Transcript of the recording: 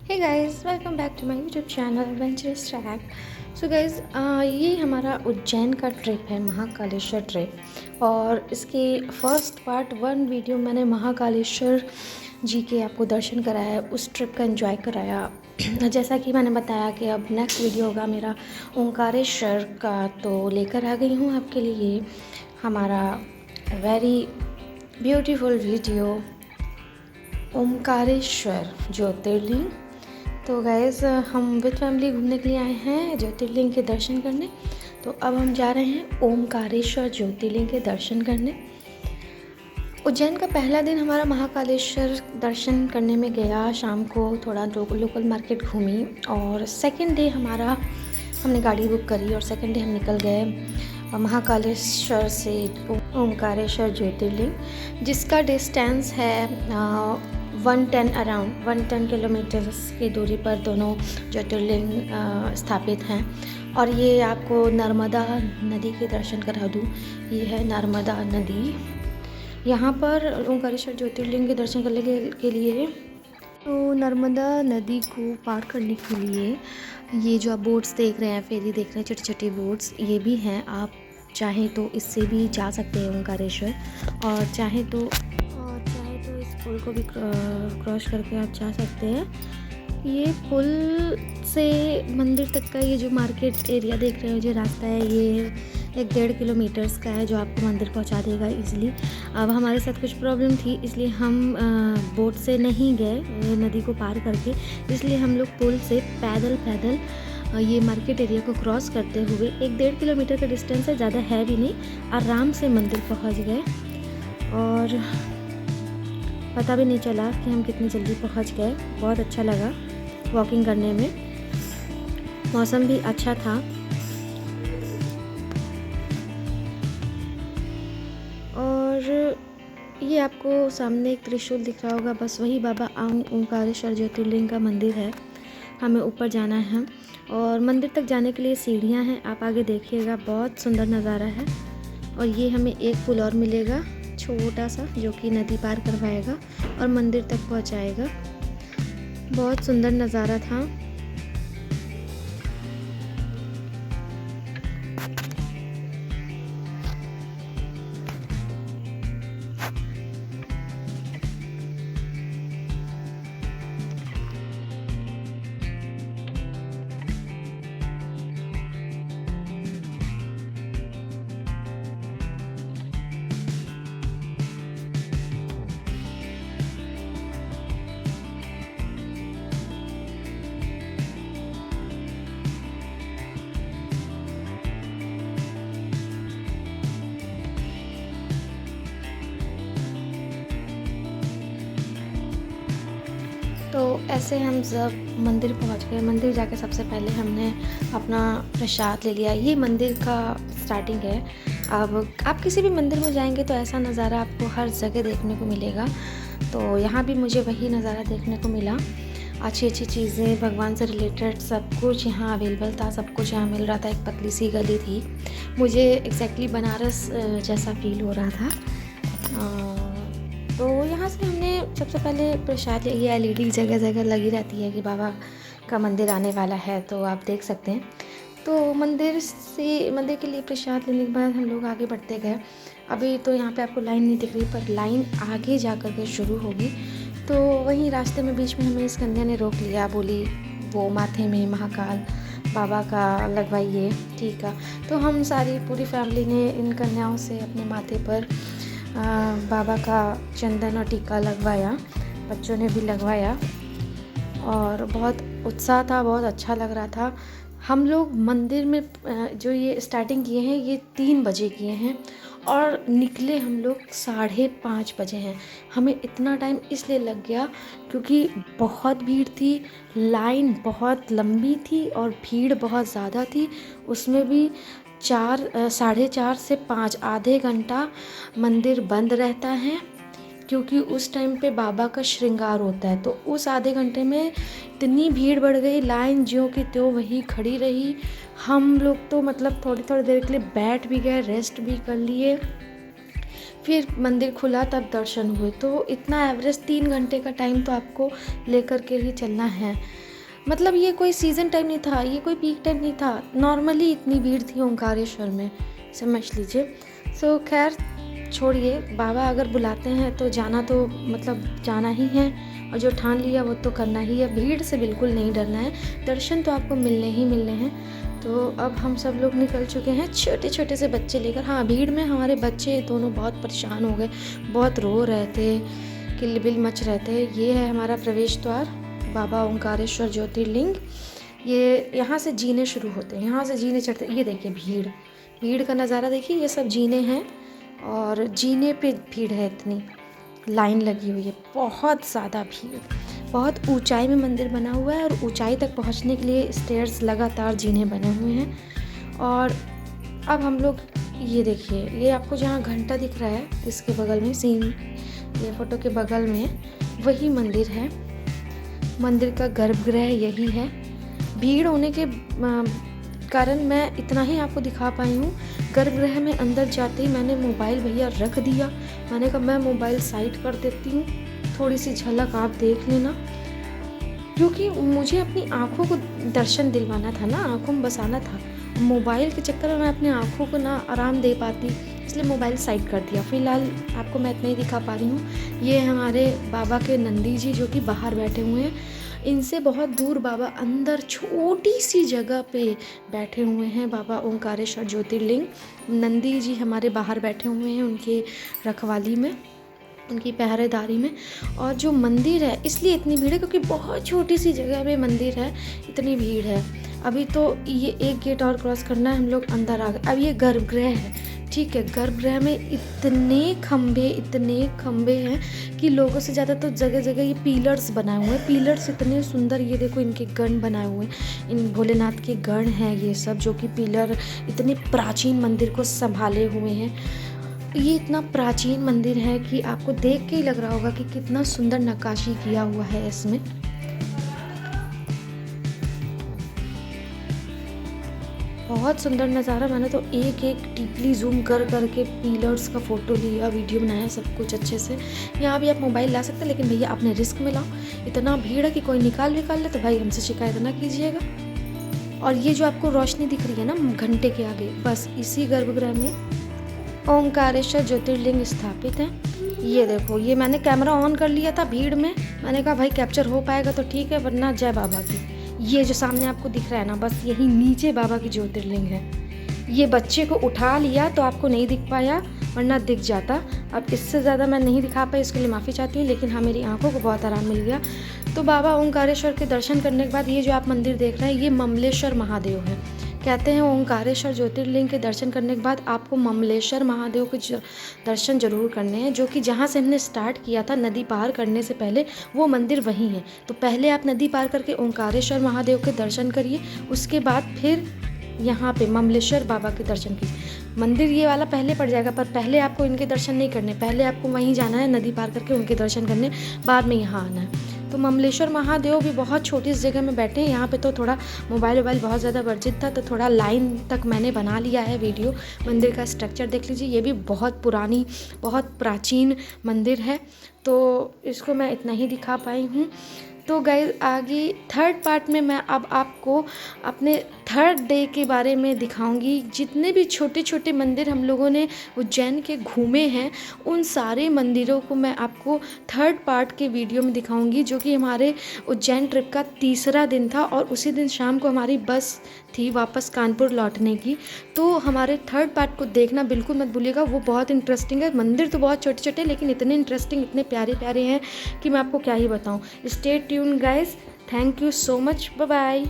Hey guys, welcome back to my YouTube channel adventurous track. So guys, ये हमारा उज्जैन का trip है, Mahakaleshwar trip. और इसके फर्स्ट पार्ट 1 वीडियो मैंने महाकालेश्वर जी के आपको दर्शन कराया है, उस ट्रिप का एंजॉय कराया। जैसा कि मैंने बताया कि अब नेक्स्ट वीडियो होगा मेरा ओंकारेश्वर का, तो लेकर आ गई हूँ आपके लिए हमारा वेरी ब्यूटीफुल वीडियो ओंकारेश्वर ज्योतिर्लिंग। तो गाइज़, हम विद फैमिली घूमने के लिए आए हैं ज्योतिर्लिंग के दर्शन करने। तो अब हम जा रहे हैं ओमकारेश्वर ज्योतिर्लिंग के दर्शन करने। उज्जैन का पहला दिन हमारा महाकालेश्वर दर्शन करने में गया। शाम को थोड़ा लोकल मार्केट घूमी और सेकंड डे हमारा हमने गाड़ी बुक करी और सेकंड डे हम निकल गए महाकालेश्वर से ओमकारेश्वर ज्योतिर्लिंग, जिसका डिस्टेंस है 110 किलोमीटर्स की दूरी पर दोनों ज्योतिर्लिंग स्थापित हैं। और ये आपको नर्मदा नदी के दर्शन करा दूँ, ये है नर्मदा नदी। यहाँ पर ओंकारेश्वर ज्योतिर्लिंग के दर्शन करने के लिए तो नर्मदा नदी को पार करने के लिए ये जो आप बोट्स देख रहे हैं, फेरी देख रहे हैं, छोटी छोटी बोट्स, ये भी हैं। आप चाहें तो इससे भी जा सकते हैं ओंकारेश्वर, और चाहे तो इस पुल को भी क्रॉस करके आप जा सकते हैं। ये पुल से मंदिर तक का ये जो मार्केट एरिया देख रहे हो, जो रास्ता है, ये 1-1.5 किलोमीटर्स का है, जो आपको मंदिर पहुंचा देगा इजीली। अब हमारे साथ कुछ प्रॉब्लम थी, इसलिए हम बोट से नहीं गए नदी को पार करके, इसलिए हम लोग पुल से पैदल ये मार्केट एरिया को क्रॉस करते हुए 1-1.5 किलोमीटर का डिस्टेंस है, ज़्यादा है भी नहीं, आराम से मंदिर पहुंच गए। और पता भी नहीं चला कि हम कितनी जल्दी पहुंच गए। बहुत अच्छा लगा वॉकिंग करने में, मौसम भी अच्छा था। और ये आपको सामने एक त्रिशूल दिख रहा होगा, बस वही बाबा ओंकारेश्वर ज्योतिर्लिंग का मंदिर है। हमें ऊपर जाना है और मंदिर तक जाने के लिए सीढ़ियाँ हैं, आप आगे देखिएगा, बहुत सुंदर नज़ारा है। और ये हमें एक पुल और मिलेगा छोटा सा, जो कि नदी पार करवाएगा और मंदिर तक पहुंचाएगा। बहुत सुंदर नज़ारा था। तो ऐसे हम जब मंदिर पहुंच गए, मंदिर जाके सबसे पहले हमने अपना प्रसाद ले लिया। ये मंदिर का स्टार्टिंग है। अब आप किसी भी मंदिर में जाएंगे तो ऐसा नज़ारा आपको हर जगह देखने को मिलेगा। तो यहाँ भी मुझे वही नज़ारा देखने को मिला। अच्छी चीज़ें, भगवान से रिलेटेड सब कुछ यहाँ अवेलेबल था, सब कुछ यहाँ मिल रहा था। एक पतली सी गली थी, मुझे एग्जैक्टली बनारस जैसा फील हो रहा था। तो यहाँ से हमने सबसे पहले प्रसाद, ये LED जगह जगह लगी रहती है कि बाबा का मंदिर आने वाला है, तो आप देख सकते हैं। तो मंदिर के लिए प्रसाद लेने के बाद हम लोग आगे बढ़ते गए। अभी तो यहाँ पे आपको लाइन नहीं दिख रही, पर लाइन आगे जा कर के शुरू होगी। तो वहीं रास्ते में बीच में हमें इस कन्या ने रोक लिया, बोली वो माथे में महाकाल बाबा का लगवाइए। ठीक है, तो हम पूरी फैमिली ने इन कन्याओं से अपने माथे पर बाबा का चंदन और टीका लगवाया, बच्चों ने भी लगवाया और बहुत उत्साह था, बहुत अच्छा लग रहा था। हम लोग मंदिर में जो ये स्टार्टिंग किए हैं, ये 3 बजे किए हैं और निकले हम लोग 5:30 बजे हैं। हमें इतना टाइम इसलिए लग गया क्योंकि बहुत भीड़ थी, लाइन बहुत लंबी थी और भीड़ बहुत ज़्यादा थी। उसमें भी 4-4:30 से 5 आधे घंटा मंदिर बंद रहता है, क्योंकि उस टाइम पे बाबा का श्रृंगार होता है। तो उस आधे घंटे में इतनी भीड़ बढ़ गई, लाइन ज्यों की त्यों वही खड़ी रही। हम लोग तो मतलब थोड़ी थोड़ी देर के लिए बैठ भी गए, रेस्ट भी कर लिए, फिर मंदिर खुला तब दर्शन हुए। तो इतना एवरेज 3 घंटे का टाइम तो आपको लेकर के ही चलना है। मतलब ये कोई सीज़न टाइम नहीं था, ये कोई पीक टाइम नहीं था, नॉर्मली इतनी भीड़ थी ओंकारेश्वर में, समझ लीजिए। सो खैर छोड़िए, बाबा अगर बुलाते हैं तो जाना तो मतलब जाना ही है, और जो ठान लिया वो तो करना ही है। भीड़ से बिल्कुल नहीं डरना है, दर्शन तो आपको मिलने ही मिलने हैं। तो अब हम सब लोग निकल चुके हैं, छोटे छोटे से बच्चे लेकर। हाँ, भीड़ में हमारे बच्चे दोनों बहुत परेशान हो गए, बहुत रो रहे थे, किलबिल मच रहे थे। ये है हमारा प्रवेश द्वार, बाबा ओंकारेश्वर ज्योतिर्लिंग। ये यहाँ से जीने शुरू होते हैं, यहाँ से जीने चढ़ते। ये देखिए भीड़, भीड़ का नज़ारा देखिए, ये सब जीने हैं और जीने पे भीड़ है, इतनी लाइन लगी हुई है, बहुत ज़्यादा भीड़। बहुत ऊंचाई में मंदिर बना हुआ है और ऊंचाई तक पहुंचने के लिए स्टेयर्स लगातार जीने बने हुए हैं। और अब हम लोग ये देखिए, ये आपको जहाँ घंटा दिख रहा है इसके बगल में, सीन ये फ़ोटो के बगल में वही मंदिर है। मंदिर का गर्भगृह यही है। भीड़ होने के कारण मैं इतना ही आपको दिखा पाई हूँ। गर्भगृह में अंदर जाते ही मैंने मोबाइल भैया रख दिया, मैंने कहा मैं मोबाइल साइड कर देती हूँ, थोड़ी सी झलक आप देख लेना, क्योंकि मुझे अपनी आँखों को दर्शन दिलवाना था ना, आँखों में बसाना था। मोबाइल के चक्कर में मैं अपनी आँखों को ना आराम दे पाती, इसलिए मोबाइल साइड कर दिया। फ़िलहाल आपको मैं इतना ही दिखा पा रही हूँ। ये हमारे बाबा के नंदी जी जो कि बाहर बैठे हुए हैं, इनसे बहुत दूर बाबा अंदर छोटी सी जगह पे बैठे हुए हैं। बाबा ओंकारेश्वर ज्योतिर्लिंग नंदी जी हमारे बाहर बैठे हुए हैं, उनके रखवाली में, उनकी पहरेदारी में। और जो मंदिर है इसलिए इतनी भीड़ है क्योंकि बहुत छोटी सी जगह पे मंदिर है, इतनी भीड़ है। अभी तो ये एक गेट और क्रॉस करना है, हम लोग अंदर आ गए। अब ये गर्भगृह है, ठीक है। गर्भगृह में इतने खम्भे हैं कि लोगों से ज़्यादा तो जगह जगह ये पिलर्स बनाए हुए हैं। पिलर्स इतने सुंदर, ये देखो इनके गण बनाए हुए हैं, इन भोलेनाथ के गण हैं ये सब, जो कि पिलर इतने प्राचीन मंदिर को संभाले हुए हैं। ये इतना प्राचीन मंदिर है कि आपको देख के ही लग रहा होगा कि कितना सुंदर नक्काशी किया हुआ है इसमें। बहुत सुंदर नज़ारा। मैंने तो एक एक डीपली जूम कर करके पिलर्स का फ़ोटो लिया, वीडियो बनाया, सब कुछ अच्छे से। यहाँ भी आप मोबाइल ला सकते हैं, लेकिन भैया अपने रिस्क में लाओ। इतना भीड़ है कि कोई निकाल ले तो भाई हमसे शिकायत ना कीजिएगा। और ये जो आपको रोशनी दिख रही है ना घंटे के आगे, बस इसी गर्भगृह में ओंकारेश्वर ज्योतिर्लिंग स्थापित है। ये देखो, ये मैंने कैमरा ऑन कर लिया था भीड़ में, मैंने कहा भाई कैप्चर हो पाएगा तो ठीक है, वरना जय बाबा की। ये जो सामने आपको दिख रहा है ना, बस यही नीचे बाबा की ज्योतिर्लिंग है। ये बच्चे को उठा लिया तो आपको नहीं दिख पाया, वरना दिख जाता। अब इससे ज़्यादा मैं नहीं दिखा पाई, इसके लिए माफ़ी चाहती हूँ, लेकिन हाँ मेरी आंखों को बहुत आराम मिल गया। तो बाबा ओंकारेश्वर के दर्शन करने के बाद ये जो आप मंदिर देख रहे हैं, ये ममलेश्वर महादेव है। कहते हैं ओंकारेश्वर ज्योतिर्लिंग के दर्शन करने के बाद आपको ममलेश्वर महादेव के दर्शन जरूर करने हैं, जो कि जहाँ से हमने स्टार्ट किया था नदी पार करने से पहले, वो मंदिर वहीं है। तो पहले आप नदी पार करके ओंकारेश्वर महादेव के दर्शन करिए, उसके बाद फिर यहाँ पे ममलेश्वर बाबा के दर्शन कीजिए। मंदिर ये वाला पहले पड़ जाएगा, पर पहले आपको इनके दर्शन नहीं करने, पहले आपको वहीं जाना है नदी पार करके उनके दर्शन करने, बाद में यहाँ आना है। तो ममलेश्वर महादेव भी बहुत छोटी सी जगह में बैठे हैं। यहाँ पे तो थोड़ा मोबाइल बहुत ज़्यादा वर्जित था, तो थोड़ा लाइन तक मैंने बना लिया है वीडियो। मंदिर का स्ट्रक्चर देख लीजिए, ये भी बहुत पुरानी, बहुत प्राचीन मंदिर है। तो इसको मैं इतना ही दिखा पाई हूँ। तो गाइस आगे थर्ड पार्ट में मैं अब आपको अपने थर्ड डे के बारे में दिखाऊंगी। जितने भी छोटे छोटे मंदिर हम लोगों ने उज्जैन के घूमे हैं, उन सारे मंदिरों को मैं आपको थर्ड पार्ट के वीडियो में दिखाऊंगी, जो कि हमारे उज्जैन ट्रिप का तीसरा दिन था। और उसी दिन शाम को हमारी बस थी वापस कानपुर लौटने की। तो हमारे थर्ड पार्ट को देखना बिल्कुल मत भूलिएगा, वो बहुत इंटरेस्टिंग है। मंदिर तो बहुत छोटे छोटे, लेकिन इतने इंटरेस्टिंग, इतने प्यारे प्यारे हैं कि मैं आपको क्या ही बताऊँ। Stay tune guys, thank you so much, bye bye.